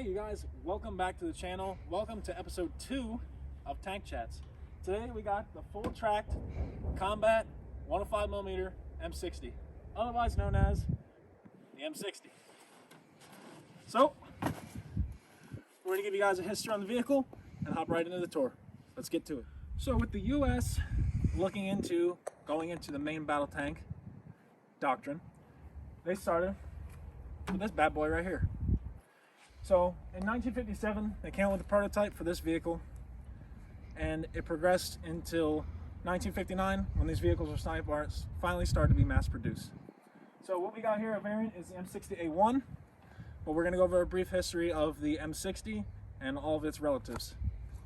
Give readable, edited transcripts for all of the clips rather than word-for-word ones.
Hey you guys, welcome back to the channel. Welcome to episode 2 of Tank Chats. Today we got the full tracked combat 105mm M60, otherwise known as the M60. So, we're going to give you guys a history on the vehicle and hop right into the tour. Let's get to it. So with the US looking into going into the main battle tank doctrine, they started with this bad boy right here. So in 1957, they came up with a prototype for this vehicle, and it progressed until 1959 when these vehicles were finally started to be mass produced. So what we got here, a variant, is the M60A1, but we're going to go over a brief history of the M60 and all of its relatives.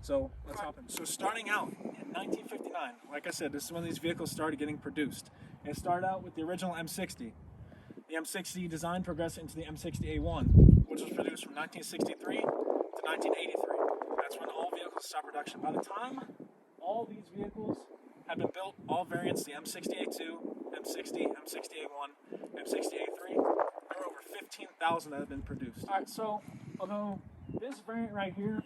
So let's hop in. So starting out in 1959, like I said, this is when these vehicles started getting produced. It started out with the original M60. The M60 design progressed into the M60A1, which was produced from 1963 to 1983. That's when all vehicles stopped production. By the time all these vehicles had been built, all variants, the M60A2, M60, M60A1, M60A3, there were over 15,000 that had been produced. Alright, so although this variant right here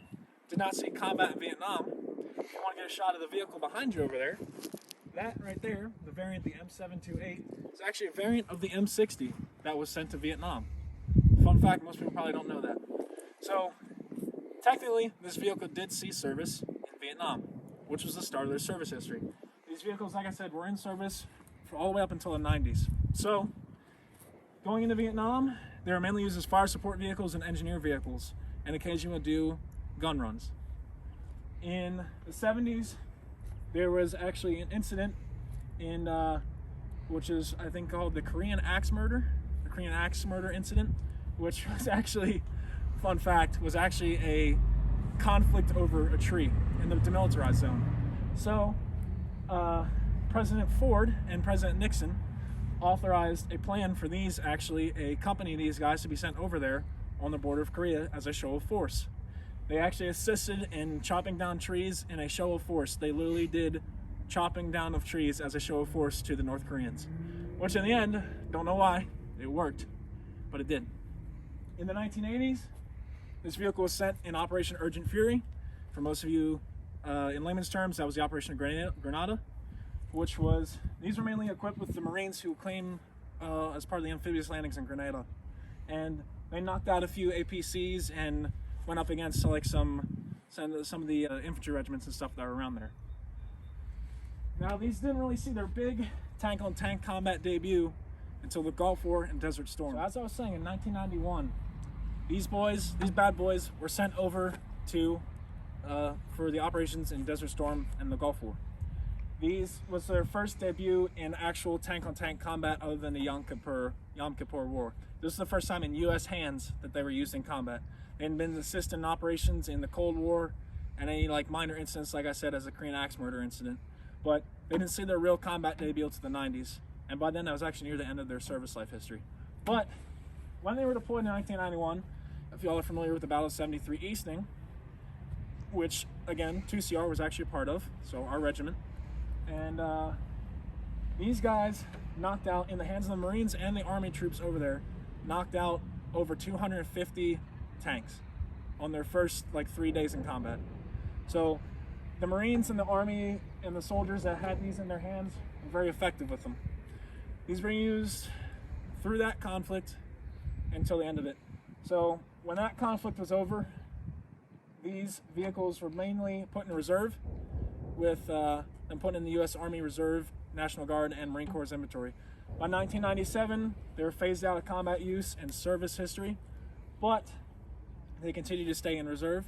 did not see combat in Vietnam, if you want to get a shot of the vehicle behind you over there, that right there, the variant, the M728, is actually a variant of the M60 that was sent to Vietnam. Fun fact, most people probably don't know that. So, technically, this vehicle did see service in Vietnam, which was the start of their service history. These vehicles, like I said, were in service for all the way up until the 90s. So, going into Vietnam, they were mainly used as fire support vehicles and engineer vehicles, and occasionally would do gun runs. In the 70s, there was actually an incident in, which is, I think, called the Korean Axe Murder. The Korean Axe Murder incident, which was actually, fun fact, was actually a conflict over a tree in the demilitarized zone. So, President Ford and President Nixon authorized a plan for these, actually, a company of these guys to be sent over there on the border of Korea as a show of force. They actually assisted in chopping down trees in a show of force. They literally did chopping down of trees as a show of force to the North Koreans. Which in the end, don't know why, it worked, but it did. In the 1980s, this vehicle was sent in Operation Urgent Fury. For most of you, in layman's terms, that was the Operation Grenada, which was, these were mainly equipped with the Marines who came as part of the amphibious landings in Grenada. And they knocked out a few APCs and went up against like some of the infantry regiments and stuff that were around there. Now these didn't really see their big tank-on-tank combat debut until the Gulf War and Desert Storm. So as I was saying, in 1991, these bad boys, were sent over to for the operations in Desert Storm and the Gulf War. These was their first debut in actual tank-on-tank combat other than the Yom Kippur War. This is the first time in U.S. hands that they were used in combat. They had been assisted in operations in the Cold War and any like minor incidents, like I said, as a Korean Axe Murder incident. But they didn't see their real combat debut to the 90s. And by then, that was actually near the end of their service life history. But when they were deployed in 1991, if y'all are familiar with the Battle of 73 Easting, which, again, 2CR was actually a part of, so our regiment. And these guys knocked out, in the hands of the Marines and the Army troops over there, knocked out over 250 tanks on their first, 3 days in combat. So the Marines and the Army and the soldiers that had these in their hands were very effective with them. These were used through that conflict until the end of it. So when that conflict was over, these vehicles were mainly put in reserve, with them put in the U.S. Army Reserve, National Guard, and Marine Corps inventory. By 1997, they were phased out of combat use and service history, but they continued to stay in reserve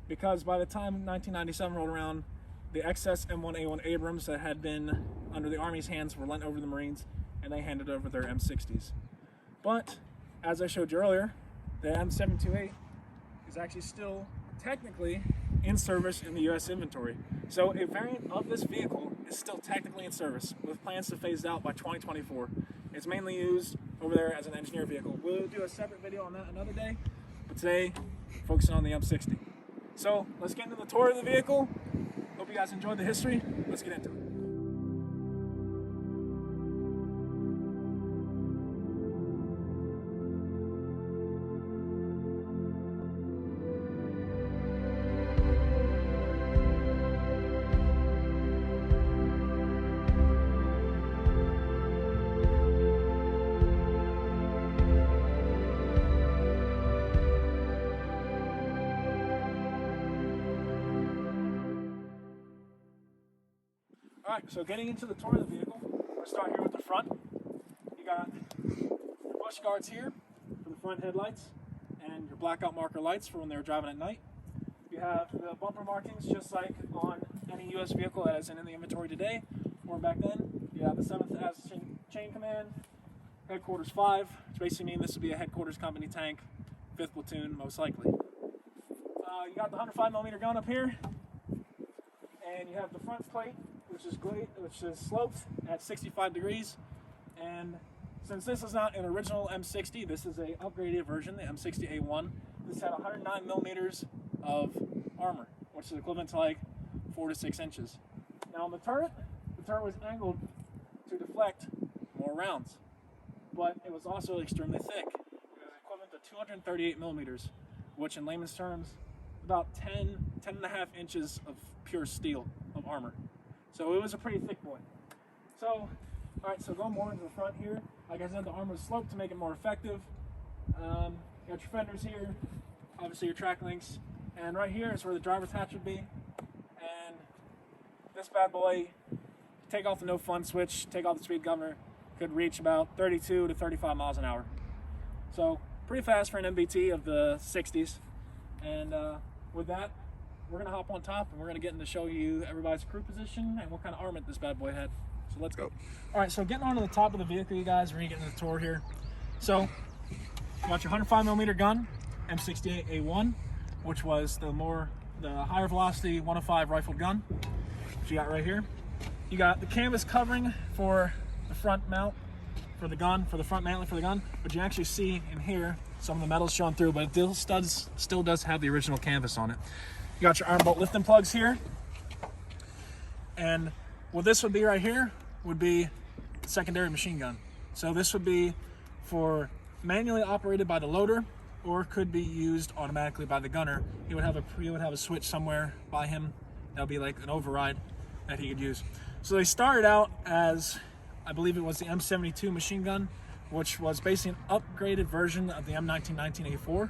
because by the time 1997 rolled around, the excess M1A1 Abrams that had been under the Army's hands were lent over to the Marines, and they handed over their M60s. But, as I showed you earlier, the M728 is actually still technically in service in the U.S. inventory. So a variant of this vehicle is still technically in service, with plans to phase it out by 2024. It's mainly used over there as an engineer vehicle. We'll do a separate video on that another day, but today, focusing on the M60. So let's get into the tour of the vehicle. Hope you guys enjoyed the history. Let's get into it. All right, so getting into the tour of the vehicle, we'll start here with the front. You got your bush guards here for the front headlights and your blackout marker lights for when they're driving at night. You have the bumper markings just like on any US vehicle that isn't in the inventory today or back then. You have the 7th as chain command, headquarters 5, which basically means this would be a headquarters company tank, 5th platoon most likely. You got the 105mm gun up here, and you have the front plate, which is sloped at 65 degrees. And since this is not an original M60, this is a upgraded version, the M60A1. This had 109mm of armor, which is equivalent to like 4 to 6 inches. Now on the turret was angled to deflect more rounds, but it was also extremely thick. It was equivalent to 238mm, which in layman's terms, about 10.5 inches of pure steel of armor. So it was a pretty thick boy. So, all right, so going more into the front here, like I said, the armor was sloped to make it more effective. You got your fenders here, obviously your track links, and right here is where the driver's hatch would be. And this bad boy, take off the no fun switch, take off the speed governor, could reach about 32 to 35 miles an hour. So pretty fast for an MBT of the 60s. And with that, we're gonna hop on top and we're gonna get into show you everybody's crew position and what kind of armament this bad boy had. So let's go. All right, so getting onto the top of the vehicle, you guys, we're gonna get into the tour here. So you got your 105mm gun, M60A1, which was the higher velocity 105 rifled gun, which you got right here. You got the canvas covering for the front mount for the gun, for the front mantling for the gun, but you actually see in here some of the metal's showing through, but it still does have the original canvas on it. You got your iron bolt lifting plugs here, and what this would be right here would be secondary machine gun. So this would be for manually operated by the loader, or could be used automatically by the gunner. He would have a switch somewhere by him that would be like an override that he could use. So they started out as, I believe it was the M72 machine gun, which was basically an upgraded version of the M1919A4,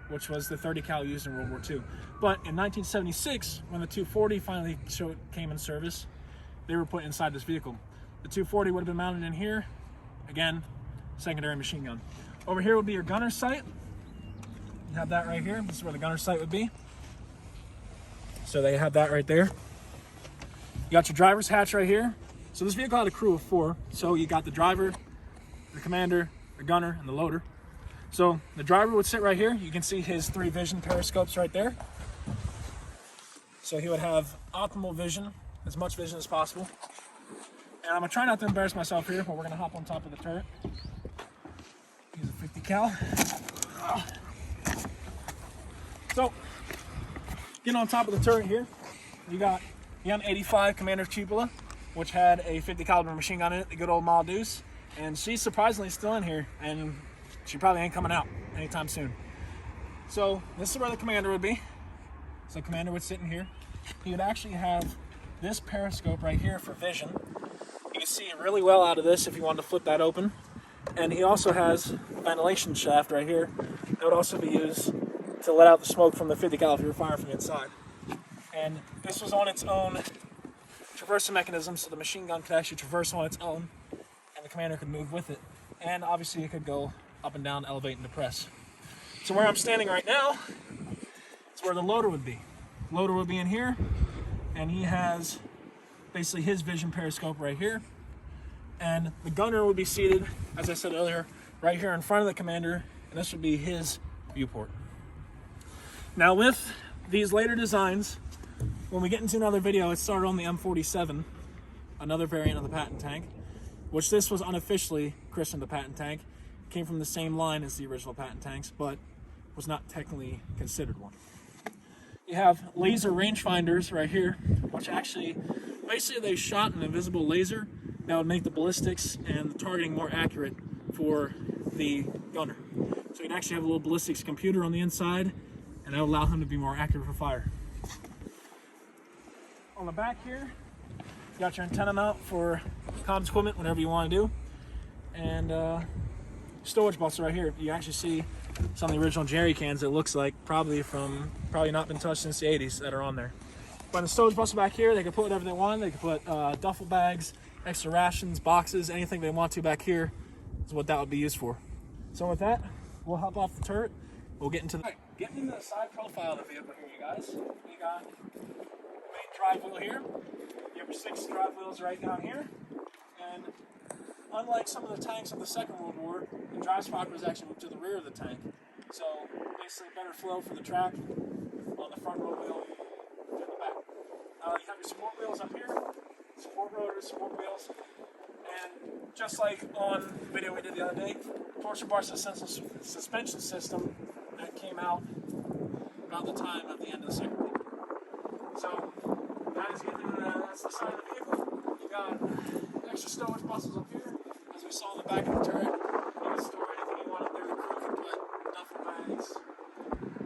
which was the 30 cal used in World War II. But in 1976, when the 240 finally came in service, they were put inside this vehicle. The 240 would have been mounted in here, again, secondary machine gun. Over here would be your gunner's sight. You have that right here. This is where the gunner's sight would be. So they have that right there. You got your driver's hatch right here. So this vehicle had a crew of 4. So you got the driver, the commander, the gunner, and the loader. So the driver would sit right here. You can see his 3 vision periscopes right there. So he would have optimal vision, as much vision as possible. And I'm gonna try not to embarrass myself here, but we're gonna hop on top of the turret. Use a 50 cal. So, getting on top of the turret here, you got the M85 Commander Cupola, which had a 50 caliber machine gun in it, the good old Ma Deuce. And she's surprisingly still in here, and she probably ain't coming out anytime soon. So this is where the commander would be. So the commander would sit in here. He would actually have this periscope right here for vision. You can see really well out of this if you wanted to flip that open. And he also has a ventilation shaft right here that would also be used to let out the smoke from the 50 cal if you were firing from the inside. And this was on its own traversing mechanism, so the machine gun could actually traverse on its own, and the commander could move with it. And obviously it could go up and down, elevate and depress. So where I'm standing right now is where the loader would be. The loader would be in here, and he has basically his vision periscope right here. And the gunner would be seated, as I said earlier, right here in front of the commander, and this would be his viewport. Now with these later designs, when we get into another video, it started on the M47, another variant of the Patton tank, which this was unofficially christened the Patton tank. It came from the same line as the original Patton tanks, but was not technically considered one. You have laser rangefinders right here, which actually, basically they shot an invisible laser that would make the ballistics and the targeting more accurate for the gunner. So you'd actually have a little ballistics computer on the inside, and that would allow him to be more accurate for fire. On the back here, you got your antenna mount for comms equipment, whatever you want to do. And storage box right here. You actually see some of the original jerry cans, it looks like, probably not been touched since the 80s, that are on there. But in the stowage bustle back here, they can put whatever they want. They can put duffel bags, extra rations, boxes, anything they want to back here is what that would be used for. So with that, we'll hop off the turret. We'll get into the... Alright, getting into the side profile of the vehicle here, you guys. We got the main drive wheel here. You have your 6 drive wheels right down here. And unlike some of the tanks of the Second World War, the drive sprocket is actually moved to the rear of the tank. So basically better flow for the track on the front road wheel than the back. You have your support wheels up here, support rotors, support wheels. And just like on the video we did the other day, torsion bar suspension system that came out about the time of the end of the Second World War. So that's the side of the vehicle. You got extra stowage buses up here. As we saw in the back of the turret, you can store anything you want up there. The crew can put duffel bags,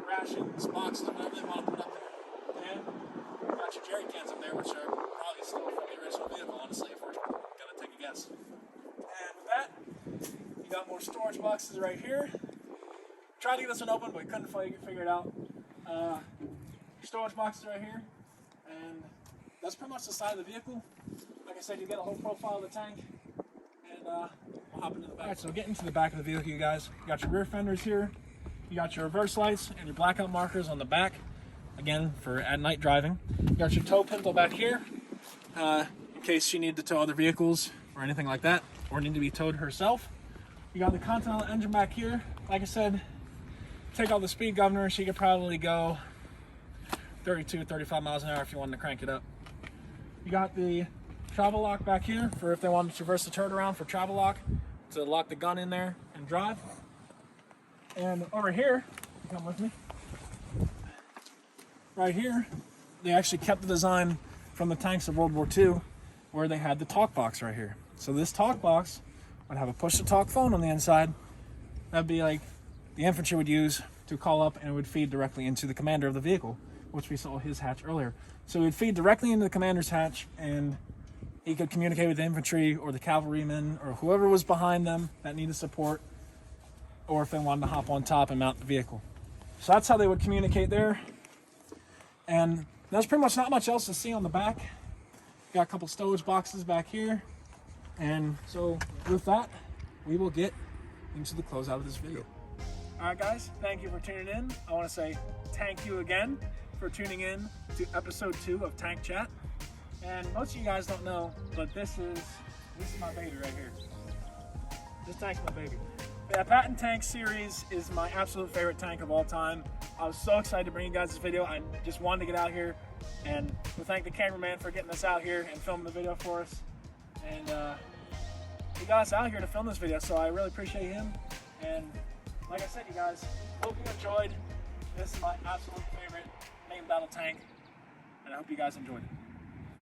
rations, boxes, whatever they want to put up there. And you got your jerry cans up there, which are probably still from the original vehicle, honestly, if we're going to take a guess. And with that, you got more storage boxes right here. Tried to get this one open, but couldn't figure it out. Storage boxes right here. And that's pretty much the side of the vehicle. Like I said, you get a whole profile of the tank. And we'll hop into the back. Alright, so getting to the back of the vehicle, you guys. You got your rear fenders here. You got your reverse lights and your blackout markers on the back. Again, for at night driving. You got your tow pintle back here. In case you need to tow other vehicles or anything like that. Or need to be towed herself. You got the Continental engine back here. Like I said, take out the speed governor. She could probably go 32, 35 miles an hour if you wanted to crank it up. You got the travel lock back here for if they want to traverse the turret around for travel lock to lock the gun in there and drive. And over here, come with me. Right here, they actually kept the design from the tanks of World War II where they had the talk box right here. So this talk box would have a push-to-talk phone on the inside. That'd be like the infantry would use to call up, and it would feed directly into the commander of the vehicle, which we saw his hatch earlier. So it would feed directly into the commander's hatch, and he could communicate with the infantry or the cavalrymen or whoever was behind them that needed support, or if they wanted to hop on top and mount the vehicle. So that's how they would communicate there. And there's pretty much not much else to see on the back. Got a couple stowage boxes back here. And so with that, we will get into the closeout of this video. All right, guys, thank you for tuning in. I want to say thank you again for tuning in to episode 2 of Tank Chat. And most of you guys don't know, but this is my baby right here. This tank's my baby. The PATTON tank series is my absolute favorite tank of all time. I was so excited to bring you guys this video. I just wanted to get out here and to thank the cameraman for getting us out here and filming the video for us. And he got us out here to film this video, so I really appreciate him. And like I said, you guys, hope you enjoyed. This is my absolute favorite main battle tank, and I hope you guys enjoyed it.